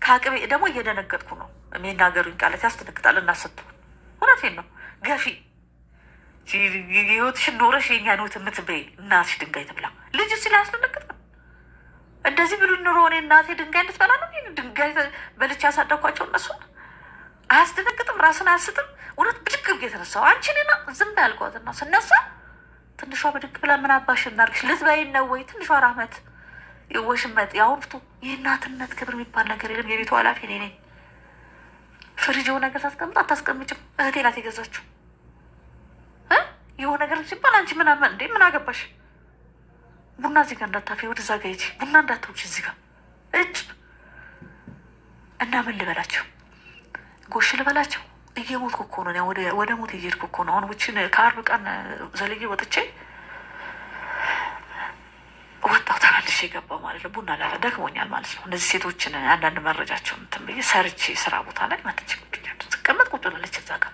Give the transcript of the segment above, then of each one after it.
ከአቅሜ ደግሞ እየደነገጥኩ ነው። የሚናገሩኝ ቃላት ያስደነግጣል። እናስቱ እውነቴን ነው። ገፊ ህይወትሽን ኖረሽ የኛን ህይወት የምትበይ እናትሽ ድንጋይ ትብላ። ልጅ ሲል ያስደነግጣል። እንደዚህ ብሉ ኑሮ እኔ እናቴ ድንጋይ እንድትበላ ነው ድንጋይ በልቼ ያሳደግኳቸው እነሱን። አያስደነግጥም? ራስን አያስትም? እውነት ብድግ ብዬ የተነሳው አንቺንና ዝም ያልኳትና ስነሳ ትንሿ ብድግ ብላ ምን አባሽ እናርግሽ ልትበይን ነው ወይ? ትንሿ ራህመት ወሽመጥ ያሁንፍቱ የእናትነት ክብር የሚባል ነገር የለም። የቤቱ ኃላፊ እኔ ነኝ። ፍሪጅ የሆነ ነገር ታስቀምጥ አታስቀምጭም እህቴ ናት የገዛችው። የሆነ ነገር ሲባል አንቺ ምናምን እንዴ ምን አገባሽ? ቡና እዚህ ጋር እንዳታፊ፣ ወደዛ ጋ ሂጂ፣ ቡና እንዳትውጪ እዚህ ጋር እጭ እና ምን ልበላቸው? ጎሽ ልበላቸው? እየሞትኩ እኮ ነው። ወደ ሞት እየሄድኩ እኮ ነው። አሁን ውችን ከአርብ ቀን ዘልዬ ወጥቼ ወጣሁ ተመልሼ የገባው ማለት ነው። ቡና ላለ ደክሞኛል ማለት ነው። እነዚህ ሴቶችን አንዳንድ መረጃቸውን እንትን ብዬ ሰርቼ ስራ ቦታ ላይ መጥቼ ስቀመጥ ቁጭ ብላለች እዛ ጋር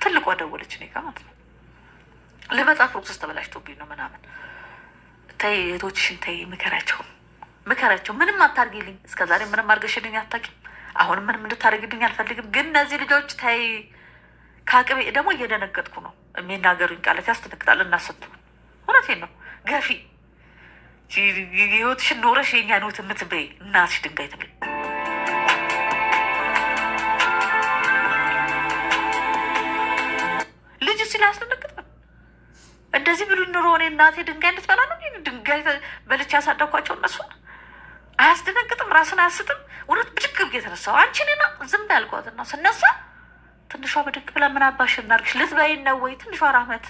ትልቋ ደወለች እኔ ጋር ማለት ነው። ልመጣ ፕሮሰስ ተበላሽቶብኝ ነው ምናምን። ተይ እህቶችሽን ተይ፣ ምከሪያቸው። ምንም አታርጊልኝ። እስከዛሬ ምንም አድርገሽልኝ አታውቂም። አሁንም ምንም እንድታደርግልኝ አልፈልግም። ግን እነዚህ ልጆች ተይ፣ ከአቅሜ ደግሞ እየደነገጥኩ ነው። የሚናገሩኝ ቃላት ያስደነግጣል። እናስቱ እውነቴን ነው። ገፊ ህይወትሽን ኖረሽ የኛን ህይወት የምትበይ እናትሽ ድንጋይ ትብል። ልጅ ሲል ያስደነግጣል። እንደዚህ ብሉ ኑሮ እኔ እናቴ ድንጋይ እንድትበላ ነው ድንጋይ በልቼ ያሳደግኳቸው እነሱን። አያስደነግጥም? ራስን አያስትም? እውነት ብድግ ብዬ የተነሳው አንቺንና ዝም ያልኳትና ስነሳ ትንሿ ብድግ ብላ ምን አባሽ እናርግሽ ልትበይን ነው ወይ? ትንሿ ራህመት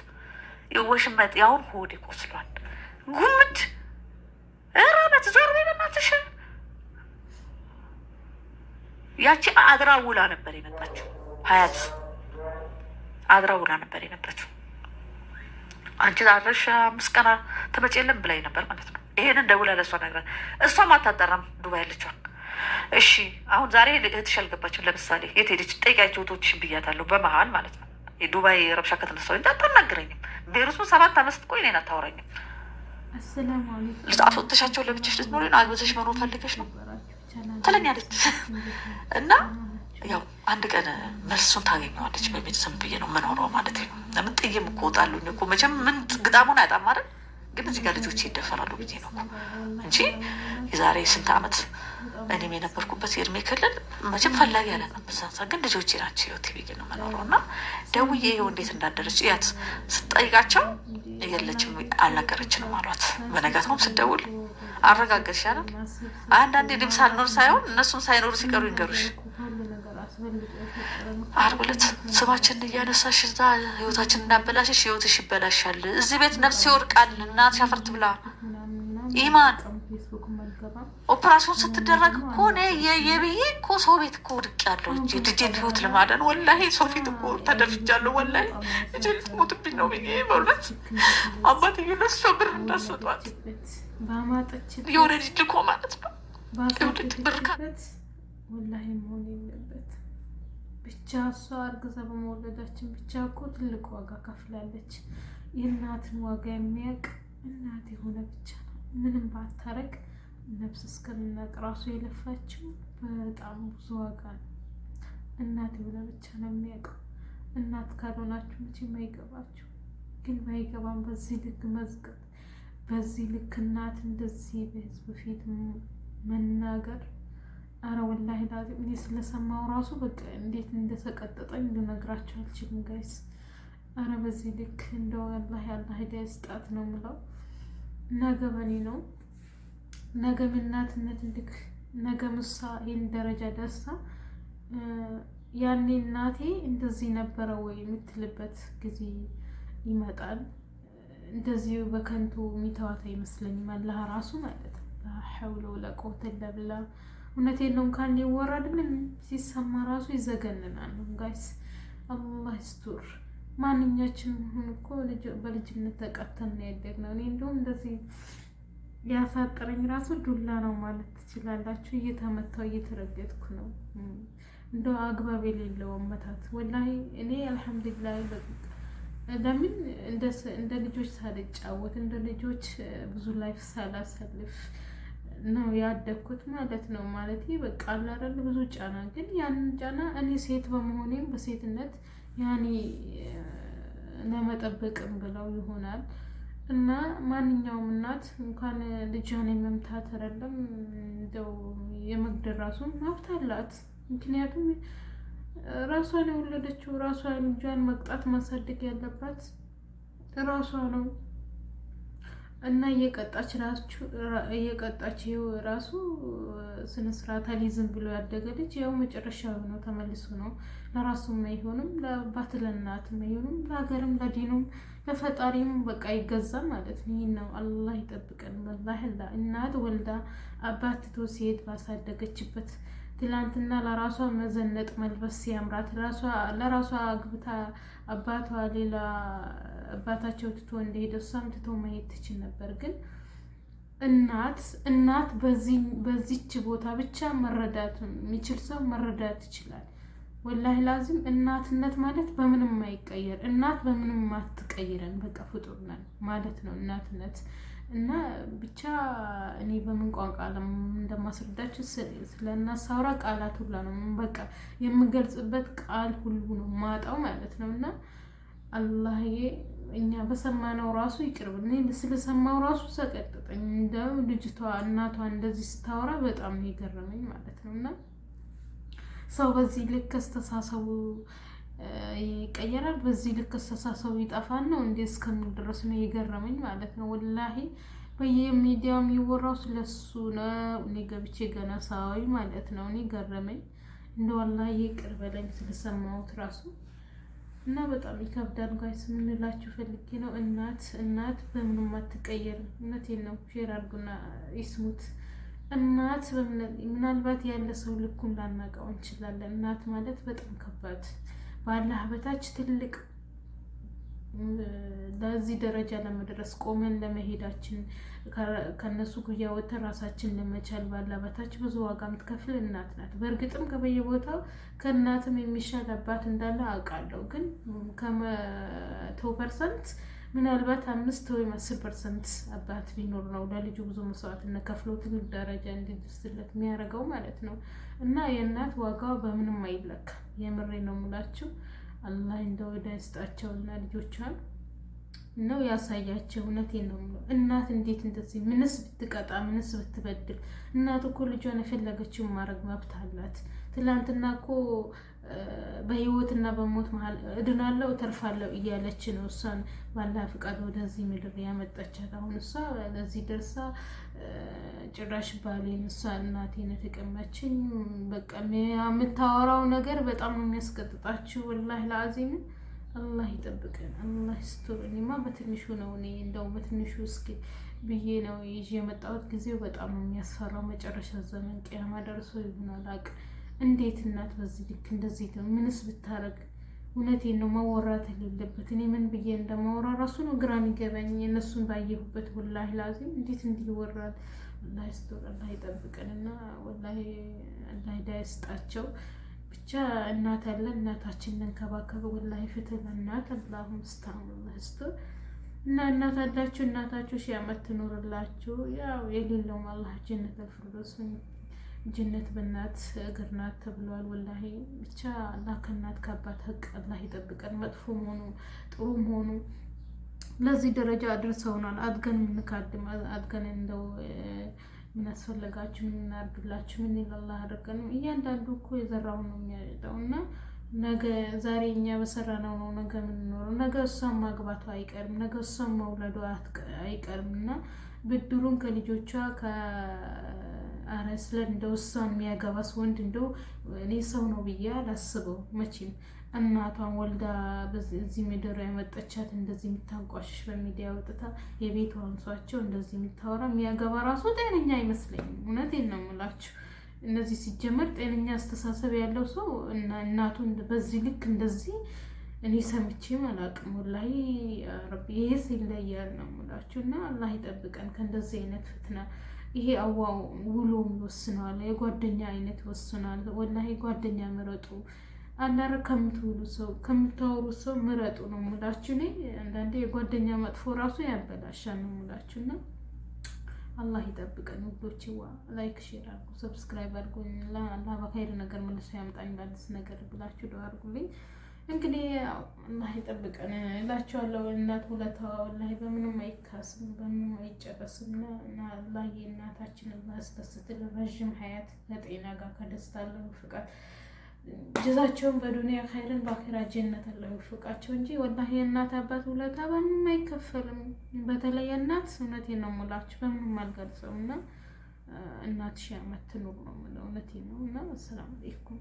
ወሽመጥ ያሁን ሆዴ ቆስሏል። ጉምድ ራህመት ዞር በይ በእናትሽ። ያቺ አድራ ውላ ነበር የመጣችው። ሀያት አድራ ውላ ነበር የመጣችው። አንቺ አድረሽ 5 ቀን ትመጪ የለም ብላኝ ነበር ማለት ነው። ይሄንን ደውላ ለእሷ ነግራት፣ እሷም አታጠራም ዱባይ ያለችዋል። እሺ አሁን ዛሬ እህትሽ አልገባችም። ለምሳሌ የት ሄደች ጠይቂያቸው እህቶችሽን ብያታለሁ። በመሀል ማለት ነው የዱባይ ረብሻ ከተነሳው እንጂ አታናግረኝም። ቤሩትም 7 ዓመት ቆይ እኔን አታወራኝም። አስወጥሻቸው ለብቻሽ ልትኖሪ ነው? አግብተሽ መኖር ፈልገሽ ነው ትለኛለች። እና ያው አንድ ቀን መልሱን ታገኘዋለች በሚል ዝም ብዬ ነው የምኖረው ማለት ነው። ለምን ጥዬም እኮ እወጣለሁ እኮ መቼም ምን ግጣሙን አያጣም አይደል? ግን እዚህ ጋር ልጆች ይደፈራሉ ብዬ ነው እንጂ የዛሬ ስንት ዓመት እኔም የነበርኩበት የእድሜ ክልል መቼም ፈላጊ ያለ ነው። በዛንሳ ግን ልጆቼ ናቸው ህይወት ብዬ ነው የምኖረው። እና ደውዬ ይኸው እንዴት እንዳደረች እያት ስጠይቃቸው የለችም አልነገረችንም አሏት። በነጋታውም ስደውል አረጋገጥሽ አይደል? አንዳንዴ እኔም ሳልኖር ሳይሆን እነሱም ሳይኖሩ ሲቀሩ ይንገሩሽ። ዓርብ ዕለት ስማችንን እያነሳሽ እዛ ህይወታችን እናበላሽሽ፣ ህይወትሽ ይበላሻል፣ እዚህ ቤት ነፍስ ይወድቃል፣ እናትሽ አፈርት ብላ ኢማን ኦፕራሲዮን ስትደረግ እኮ የብዬ እኮ ሰው ቤት እኮ ወድቅ ያለው እንጂ ልጄን ህይወት ለማዳን ወላሂ ሰው ፊት እኮ ተደፍጃለሁ። ወላሂ ልጄ ልትሞትብኝ ነው ብዬ በእውነት አባትዬ ለሷ ብር እንዳሰጧት የሆነ ልጅ እኮ ማለት ነው የውልድ ብር ወላሂ መሆን የለበት ብቻ። እሷ አርግዛ በመወለዳችን ብቻ እኮ ትልቅ ዋጋ ከፍላለች። የእናትን ዋጋ የሚያውቅ እናት የሆነ ብቻ ነው። ምንም ባታረግ ነፍስ እስከምናቅ ራሱ የለፋችው በጣም ብዙ ዋጋ ነው። እናት የሆነ ብቻ ነው የሚያውቀው። እናት ካልሆናችሁ መቼም አይገባችሁ። ግን ባይገባም በዚህ ልክ መዝቀጥ፣ በዚህ ልክ እናት እንደዚህ በህዝብ ፊት መናገር፣ አረ ወላሂ ላዚም እኔ ስለሰማው ራሱ በቃ እንዴት እንደተቀጠጠኝ ልነግራችሁ አልችልም ጋይስ። አረ በዚህ ልክ እንደው አላህ ሂዳያ ይስጣት ነው የምለው። ነገ በኔ ነው ነገ እናትነት ልክ ነገ ምሳ ይህን ደረጃ ደርሳ ያኔ እናቴ እንደዚህ ነበረ ወይ የምትልበት ጊዜ ይመጣል። እንደዚህ በከንቱ የሚተዋት አይመስለኝም አላህ ራሱ ማለት ነው። ላ ሐውለ ወላ ቁወተ ኢላ ቢላህ። እውነቴን ነው ካን ይወራድ ምን ሲሰማ ራሱ ይዘገንናል ጋይስ። አላህ ይስቱር። ማንኛችን ሆነ እኮ በልጅነት ተቀተን ያደግነው። እኔ እንደውም እንደዚህ ያሳጠረኝ ራሱ ዱላ ነው ማለት ትችላላችሁ። እየተመታው እየተረገጥኩ ነው። እንደው አግባብ የሌለው መታት ወላሂ። እኔ አልሐምዱሊላህ ለምን እንደ ልጆች ሳልጫወት እንደ ልጆች ብዙ ላይፍ ሳላሳልፍ ነው ያደግኩት ማለት ነው። ማለት በቃ አላረል ብዙ ጫና፣ ግን ያንን ጫና እኔ ሴት በመሆኔም በሴትነት ያኔ ለመጠበቅም ብለው ይሆናል። እና ማንኛውም እናት እንኳን ልጇን የመምታት አይደለም እንደው የመግደል ራሱ መብት አላት። ምክንያቱም ራሷን የወለደችው ራሷ ልጇን መቅጣት ማሳደግ ያለባት ራሷ ነው። እና እየቀጣች ራሱ ስነ ስርዓት አሊዝም ብሎ ያደገ ልጅ ያው መጨረሻው ነው ተመልሶ ነው ለራሱም አይሆንም፣ ለአባት ለእናትም አይሆንም፣ ለሀገርም ለዲኑም ለፈጣሪም በቃ ይገዛም ማለት ነው። ይህ ነው። አላህ ይጠብቀን። ወላሂ እናት ወልዳ አባት ትቶ ሴት ባሳደገችበት ትላንትና ለራሷ መዘነጥ መልበስ ሲያምራት ለራሷ አግብታ አባቷ ሌላ አባታቸው ትቶ እንደሄደ እሷም ትቶ መሄድ ትችል ነበር። ግን እናት በዚች ቦታ ብቻ መረዳት የሚችል ሰው መረዳት ይችላል። ወላሂ ላዚም እናትነት ማለት በምንም አይቀየር። እናት በምንም አትቀይረን፣ በቃ ፍጡር ነን ማለት ነው እናትነት። እና ብቻ እኔ በምን ቋንቋ እንደማስረዳችሁ ስለ እናት ሳውራ ቃላት ሁላ ነው በቃ የምገልጽበት ቃል ሁሉ ነው ማጣው ማለት ነው። እና አላህዬ እኛ በሰማነው ራሱ ይቅርብ። እኔ ስለሰማው ራሱ ሰቀጥጠኝ። እንደው ልጅቷ እናቷ እንደዚህ ስታወራ በጣም ነው የገረመኝ ማለት ነው። እና ሰው በዚህ ልክ አስተሳሰቡ ይቀየራል፣ በዚህ ልክ አስተሳሰቡ ይጠፋል ነው እንዴ እስከሚል ድረስ ነው የገረመኝ ማለት ነው። ወላሂ በየሚዲያው የሚወራው ስለሱ ነው። እኔ ገብቼ ገና ሳዊ ማለት ነው እኔ ገረመኝ። እንደ ወላሂ ይቅር በለኝ ስለሰማሁት ራሱ። እና በጣም ይከብዳል ጋይስ። የምንላችሁ ፈልጌ ነው እናት በምንም አትቀየርም። እውነቴን ነው። ሼር አድርጉና ይስሙት። እናት ምናልባት ያለ ሰው ልኩን ላናውቀው እንችላለን። እናት ማለት በጣም ከባድ ባላህ በታች ትልቅ ለዚህ ደረጃ ለመድረስ ቆመን ለመሄዳችን ከነሱ ጉያ ወተን ራሳችን ለመቻል ባላህ በታች ብዙ ዋጋ የምትከፍል እናት ናት። በእርግጥም ከበየቦታው ከእናትም የሚሻል አባት እንዳለ አውቃለሁ። ግን ከ100% ምናልባት 5 ወይም 10% አባት ቢኖር ነው ለልጁ ብዙ መስዋዕትነት ከፍሎ ትልቅ ደረጃ እንዲደርስለት የሚያደርገው ማለት ነው። እና የእናት ዋጋው በምንም አይለካም። የምሬ ነው የምላችሁ። አላህ እንደው ወደ ይስጣቸውና ልጆቿን ነው ያሳያቸው። እውነቴን ነው የምለው። እናት እንዴት እንደዚህ ምንስ ብትቀጣ ምንስ ብትበድል፣ እናት እኮ ልጇን የፈለገችውን ማድረግ መብት አላት። ትላንትና እኮ በህይወትና በሞት መሀል እድናለሁ እተርፋለሁ እያለች ነው እሷን ባላህ ፍቃድ ወደዚህ ምድር ያመጣቻት። አሁን እሷ ለዚህ ደርሳ ጭራሽ ባሌን እሷ እናቴን የተቀማችኝ በቃ የምታወራው ነገር በጣም ነው የሚያስቀጥጣችሁ። ወላሂ ለአዚም አላህ ይጠብቀን፣ አላህ ይስጥር። እኔማ በትንሹ ነው እኔ እንደው በትንሹ እስኪ ብዬ ነው ይዤ የመጣሁት። ጊዜው በጣም ነው የሚያስፈራው። መጨረሻ ዘመን ቅያማ ደርሶ ይሆናል አቅ እንዴት እናት በዚህ ልክ እንደዚህ ነው? ምንስ ብታረግ? እውነቴን ነው ማወራት የሌለበት። እኔ ምን ብዬ እንደማወራ ራሱ ነው ግራ የሚገባኝ የእነሱን ባየሁበት። ወላሂ ላዚም እንዴት እንዲህ ይወራል? አላህ ይስጥር፣ አላህ ይጠብቀንና ወላሂ አላህ ሂዳያ ይስጣቸው። ብቻ እናት አለ፣ እናታችን ልንከባከብ። ወላሂ ፍትህ ለእናት አላሁ ሙስተዓን። አላህ ይስጥር። እና እናት አላችሁ፣ እናታችሁ ሺህ ዓመት ትኖርላችሁ። ያው የሌለውም አላህ ጀነት አልፊርደውስ ጀነት በእናት እግር ናት ተብለዋል። ወላሂ ብቻ አላህ ከእናት ከአባት ሀቅ አላህ ይጠብቀን። መጥፎም ሆኑ ጥሩም ሆኑ ለዚህ ደረጃ አድርሰውናል። አድገን የምንካድም አድገን እንደው ምን አስፈለጋችሁ ምን እናድርግላችሁ ምን ይላል አድርገን እያንዳንዱ እኮ የዘራውን ነው የሚያጭደው። እና ነገ ዛሬ እኛ በሰራነው ነው ነገ የምንኖረው። ነገ እሷን ማግባቱ አይቀርም፣ ነገ እሷን መውለዱ አይቀርም። እና ብድሩን ከልጆቿ ስለ እንደው እሷን የሚያገባስ ወንድ እንደው እኔ ሰው ነው ብዬ አላስበው መቼም። እናቷን ወልዳ በዚህ ምድር ያመጣቻት እንደዚህ የምታንቋሽሽ በሚዲያ ወጥታ የቤቷ አንሷቸው እንደዚህ የምታወራ የሚያገባ ራሱ ጤነኛ አይመስለኝም። እውነቴን ነው የምላችሁ። እነዚህ ሲጀመር ጤነኛ አስተሳሰብ ያለው ሰው እናቱን በዚህ ልክ እንደዚህ እኔ ሰምቼም አላውቅም። ወላሂ ረቢ ይሄስ ይለያል ነው የምላችሁ። እና አላህ ይጠብቀን ከእንደዚህ አይነት ፍትና። ይሄ አዋው ውሎም ይወስነዋል፣ የጓደኛ አይነት ይወስናል። ወላሂ ጓደኛ ምረጡ። አላረ ከምትውሉ ሰው ከምታወሩ ሰው ምረጡ ነው የምላችሁ። እኔ አንዳንዴ የጓደኛ መጥፎ ራሱ ያበላሻል ነው የምላችሁና አላህ ይጠብቀን ውዶች። ላይክ ሼር አድርጉ፣ ሰብስክራይብ አድርጉኝ። አላህ በኸይር ነገር መልሶ ያምጣኝ በአዲስ ነገር ብላችሁ ዱአ አድርጉልኝ። እንግዲህ አላህ ይጠብቀን እላችኋለሁ። እናት ውለታዋ ወላሂ በምንም አይካስም፣ በምንም አይጨረስም። እና አላህ የእናታችንን ማስደስትልን ረዥም ሀያት ከጤና ጋር ከደስታ አላህ ፍቃድ ጀዛቸውን በዱንያ ኸይርን በአኺራ ጀነት አላህ ይወፍቃቸው እንጂ ወላሂ የእናት አባት ውለታ በምንም አይከፈልም። በተለይ እናት እውነቴን ነው የምላችሁ በምንም አልገልጸውም። እና እናት ሺህ ዓመት ትኑር ነው የምለው እውነቴን ነው። እና አሰላሙ አለይኩም